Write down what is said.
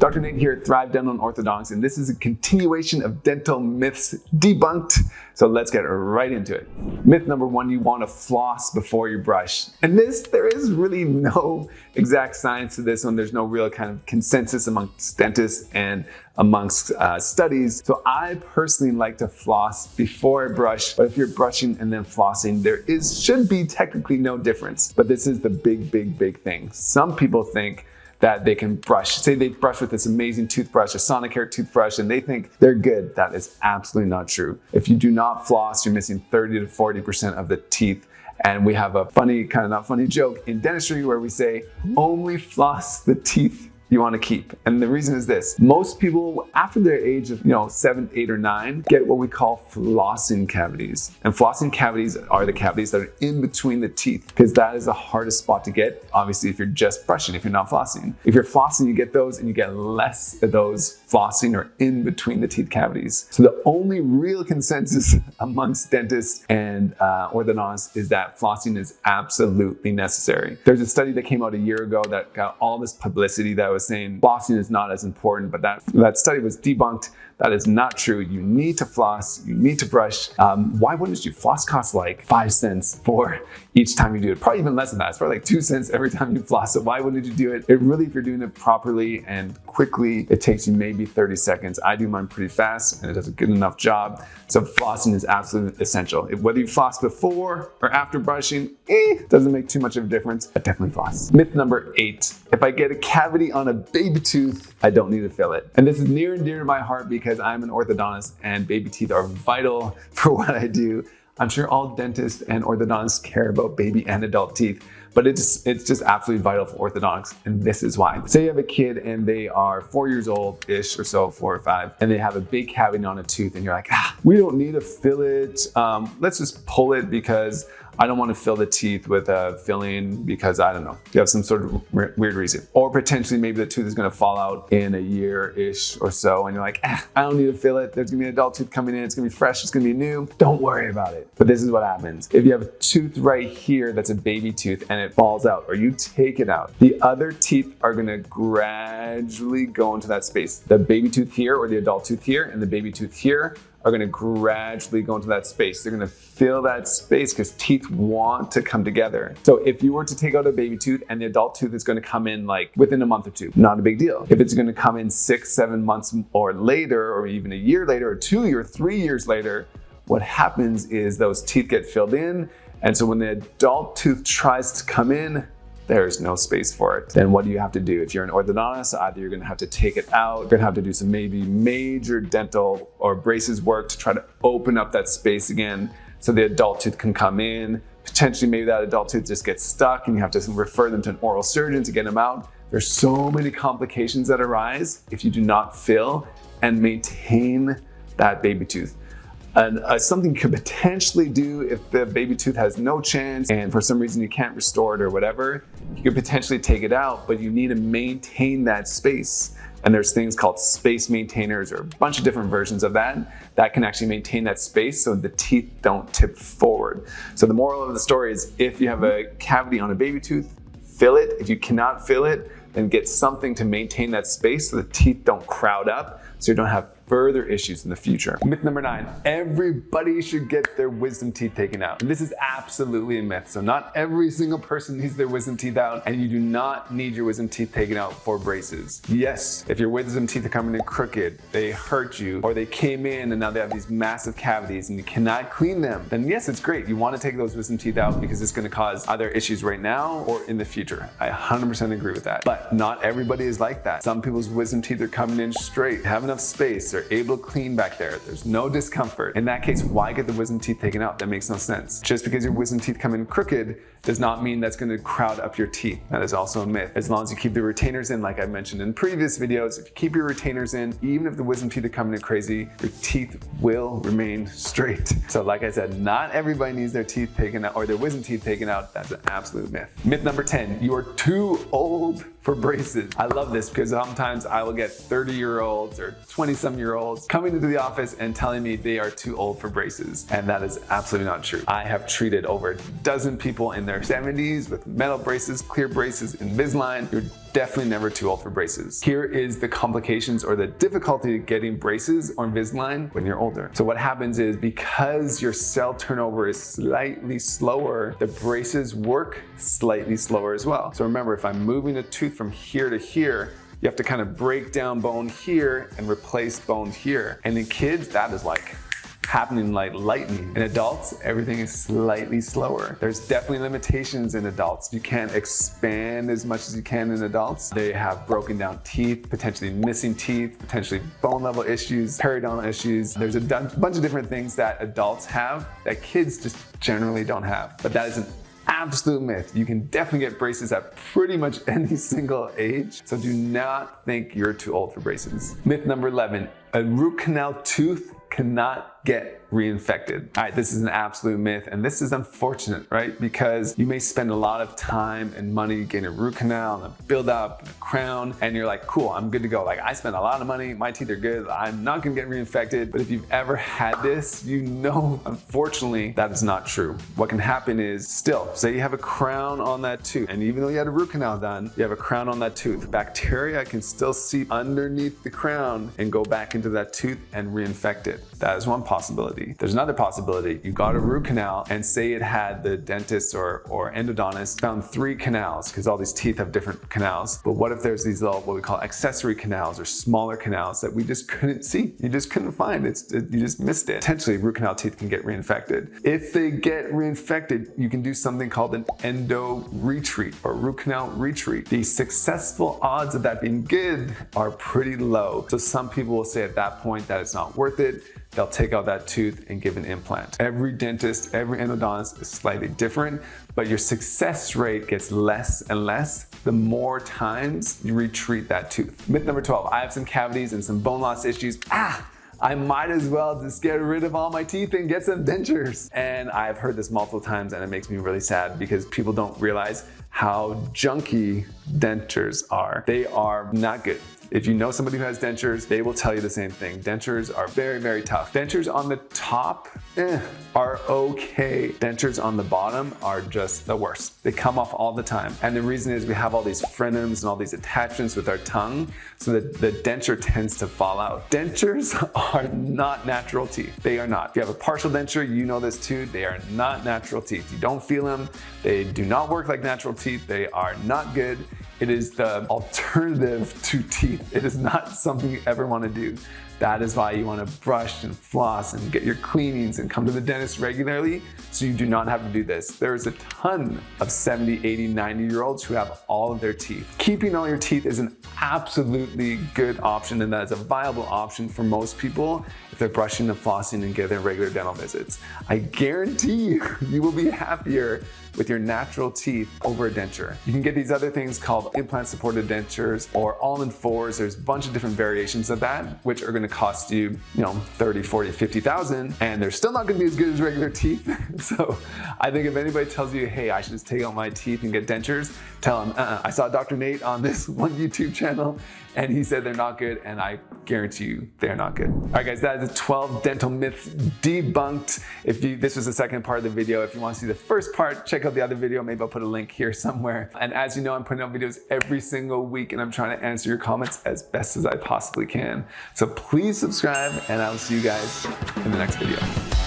Dr. Nate here at Thrive Dental and Orthodontics, and this is a continuation of dental myths debunked. So let's get right into it. Myth number one, you want to floss before you brush. And there is really no exact science to this one. There's no real kind of consensus amongst dentists and amongst studies. So I personally like to floss before I brush, but if you're brushing and then flossing, should be technically no difference. But this is the big thing. Some people think that they can brush, say they brush with this amazing toothbrush, a Sonicare toothbrush, and they think they're good. That is absolutely not true. If you do not floss, you're missing 30 to 40% of the teeth. And we have a funny, kind of not funny joke in dentistry where we say, only floss the teeth you want to keep. And the reason is this: most people after their age of 7, 8, or 9 get what we call flossing cavities. And flossing cavities are the cavities that are in between the teeth, because that is the hardest spot to get, obviously, if you're just brushing, if you're not flossing. If you're flossing, you get those, and you get less of those flossing or in between the teeth cavities. So the only real consensus amongst dentists and orthodontists is that flossing is absolutely necessary. There's a study that came out a year ago that got all this publicity that was saying flossing is not as important, but that study was debunked. That is not true. You need to floss, you need to brush. Why wouldn't you? Floss costs like 5 cents for each time you do it. Probably even less than that. It's probably like 2 cents every time you floss. So why wouldn't you do it? It really, if you're doing it properly and quickly, it takes you maybe 30 seconds. I do mine pretty fast and it does a good enough job. So flossing is absolutely essential. Whether you floss before or after brushing, doesn't make too much of a difference, but definitely floss. Myth number 8, if I get a cavity on a baby tooth, I don't need to fill it. And this is near and dear to my heart because I'm an orthodontist and baby teeth are vital for what I do. I'm sure all dentists and orthodontists care about baby and adult teeth, but it's just absolutely vital for orthodontics, and this is why. Say you have a kid and they are 4 years old-ish or so, 4 or 5, and they have a big cavity on a tooth, and you're like, we don't need to fill it. Let's just pull it because I don't want to fill the teeth with a filling because, I don't know, you have some sort of weird reason. Or potentially maybe the tooth is going to fall out in a year-ish or so, and you're like, I don't need to fill it. There's going to be an adult tooth coming in. It's going to be fresh. It's going to be new. Don't worry about it. But this is what happens. If you have a tooth right here that's a baby tooth and it falls out, or you take it out, the other teeth are going to gradually go into that space. The baby tooth here, or the adult tooth here, and the baby tooth here are going to gradually go into that space. They're going to fill that space because teeth want to come together. So if you were to take out a baby tooth and the adult tooth is going to come in like within a month or 2, not a big deal. If it's going to come in 6, 7 months or later, or even a year later, or 2 or 3 years later, what happens is those teeth get filled in. And so when the adult tooth tries to come in, there's no space for it. Then what do you have to do? If you're an orthodontist, either you're gonna have to take it out, you're gonna have to do some maybe major dental or braces work to try to open up that space again so the adult tooth can come in. Potentially maybe that adult tooth just gets stuck and you have to refer them to an oral surgeon to get them out. There's so many complications that arise if you do not fill and maintain that baby tooth. And something you could potentially do if the baby tooth has no chance and for some reason you can't restore it or whatever, you could potentially take it out, but you need to maintain that space. And there's things called space maintainers or a bunch of different versions of that can actually maintain that space so the teeth don't tip forward. So the moral of the story is, if you have a cavity on a baby tooth, fill it. If you cannot fill it, then get something to maintain that space so the teeth don't crowd up, so you don't have further issues in the future. Myth number 9, everybody should get their wisdom teeth taken out. And this is absolutely a myth. So not every single person needs their wisdom teeth out, and you do not need your wisdom teeth taken out for braces. Yes, if your wisdom teeth are coming in crooked, they hurt you, or they came in and now they have these massive cavities and you cannot clean them, then yes, it's great. You want to take those wisdom teeth out because it's going to cause either issues right now or in the future. I 100% agree with that. But not everybody is like that. Some people's wisdom teeth are coming in straight, have enough space, they're able to clean back there. There's no discomfort. In that case, why get the wisdom teeth taken out? That makes no sense. Just because your wisdom teeth come in crooked does not mean that's going to crowd up your teeth. That is also a myth. As long as you keep the retainers in, like I mentioned in previous videos, if you keep your retainers in, even if the wisdom teeth are coming in crazy, your teeth will remain straight. So like I said, not everybody needs their teeth taken out or their wisdom teeth taken out. That's an absolute myth. Myth number 10, you are too old for braces. I love this because sometimes I will get 30-year-olds or 20-some-year-olds coming into the office and telling me they are too old for braces. And that is absolutely not true. I have treated over a dozen people in their 70s with metal braces, clear braces, Invisalign. You're definitely never too old for braces. Here is the complications or the difficulty getting braces or Invisalign when you're older. So what happens is, because your cell turnover is slightly slower, the braces work slightly slower as well. So remember, if I'm moving a tooth from here to here, you have to kind of break down bone here and replace bone here. And in kids, that is like happening like lightning. In adults, everything is slightly slower. There's definitely limitations in adults. You can't expand as much as you can in adults. They have broken down teeth, potentially missing teeth, potentially bone level issues, periodontal issues. There's a bunch of different things that adults have that kids just generally don't have. But that is an absolute myth. You can definitely get braces at pretty much any single age. So do not think you're too old for braces. Myth number 11, a root canal tooth cannot get reinfected. All right, this is an absolute myth, and this is unfortunate, right? Because you may spend a lot of time and money getting a root canal and a build up, a crown, and you're like, cool, I'm good to go. Like, I spent a lot of money, my teeth are good, I'm not gonna get reinfected. But if you've ever had this, you know, unfortunately, that is not true. What can happen is, still, say you have a crown on that tooth, and even though you had a root canal done, you have a crown on that tooth. Bacteria can still seep underneath the crown and go back into that tooth and reinfect it. That is one possibility. There's another possibility. You got a root canal, and say it had the dentist or endodontist found 3 canals, because all these teeth have different canals. But what if there's these little, what we call accessory canals or smaller canals that we just couldn't see? You just couldn't find it. You just missed it. Potentially, root canal teeth can get reinfected. If they get reinfected, you can do something called an endo retreat or root canal retreat. The successful odds of that being good are pretty low. So some people will say at that point that it's not worth it. They'll take out that tooth and give an implant. Every dentist, every endodontist is slightly different, but your success rate gets less and less the more times you retreat that tooth. Myth number 12, I have some cavities and some bone loss issues. I might as well just get rid of all my teeth and get some dentures. And I've heard this multiple times, and it makes me really sad because people don't realize how junky dentures are. They are not good. If you know somebody who has dentures, they will tell you the same thing. Dentures are very, very tough. Dentures on the top are okay. Dentures on the bottom are just the worst. They come off all the time. And the reason is we have all these frenums and all these attachments with our tongue, so that the denture tends to fall out. Dentures are not natural teeth. They are not. If you have a partial denture, you know this too. They are not natural teeth. You don't feel them. They do not work like natural teeth. They are not good. It is the alternative to teeth. It is not something you ever want to do. That is why you want to brush and floss and get your cleanings and come to the dentist regularly, so you do not have to do this. There's a ton of 70, 80, 90-year-olds who have all of their teeth. Keeping all your teeth is an absolutely good option, and that is a viable option for most people if they're brushing and flossing and getting their regular dental visits. I guarantee you, you will be happier with your natural teeth over a denture. You can get these other things called implant supported dentures or all-in-4s. There's a bunch of different variations of that, which are gonna cost you, 30, 40, 50,000, and they're still not gonna be as good as regular teeth. So I think if anybody tells you, hey, I should just take out my teeth and get dentures, tell them, I saw Dr. Nate on this one YouTube channel, and he said they're not good, and I guarantee you they're not good. All right, guys, that is the 12 dental myths debunked. This was the second part of the video. If you want to see the first part, check out the other video. Maybe I'll put a link here somewhere. And as you know, I'm putting out videos every single week, and I'm trying to answer your comments as best as I possibly can. So please subscribe, and I will see you guys in the next video.